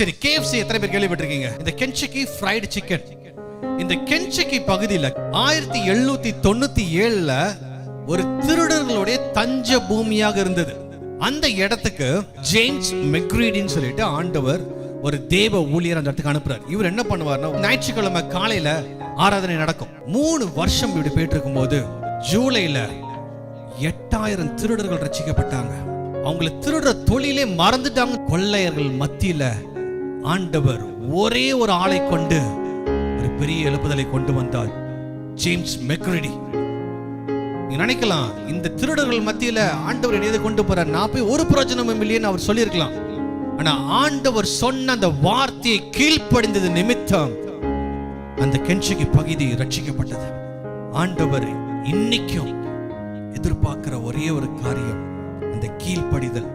சரி, KFC எத்தனை பேர் கேள்விப்பட்டிருக்கீங்க? இந்த கென்டக்கி ஃப்ரைடு சிக்கன், இந்த கென்டக்கி பகுதியில் 1797 ஒரு திருடர்களுடைய தஞ்ச பூமியாக இருந்தது. அந்த இடத்துக்கு ஜேம்ஸ் மெக்ரீடின்னு சொல்லிட்டு ஆண்டவர் ஒரு தேவ ஊழியர் அந்த இடத்துக்கு அனுப்புறார். இவர் என்ன பண்ணுவார்னா, ஞாயிற்றுக்கிழமை காலையில ஆராதனை நடக்கும். 3 வருஷம் இப்படி போயிட்டு இருக்கும் போது ஜூலைல 8000 திருடர்கள் ரட்சிக்கப்பட்டாங்க. அவங்களை திருடுற தொழிலே மறந்துட்டாங்க. கொள்ளையர்கள் மத்தியில ஆண்டவர் ஒரே ஒரு ஆளை கொண்டு ஒரு பெரிய எழுப்புதலை கொண்டு வந்தார், ஜேம்ஸ் மெக்ரீடி. நீங்க நினைக்கலாம், இந்த திருடர்கள் மத்தியில ஆண்டவர் எதை கொண்டு போறார், நான் போய் ஒரு பிரயோஜனமும் இல்லையேன்னு அவர் சொல்லியிருக்கலாம். ஆனா ஆண்டவர் சொன்ன அந்த வார்த்தையை கீழ்ப்படிந்தது நிமித்தம் அந்த கென்டக்கி பகுதி ரட்சிக்கப்பட்டது. ஆண்டவர் இன்னைக்கும் எதிர்பார்க்கிற ஒரே ஒரு காரியம் அந்த கீழ்ப்படிதல்.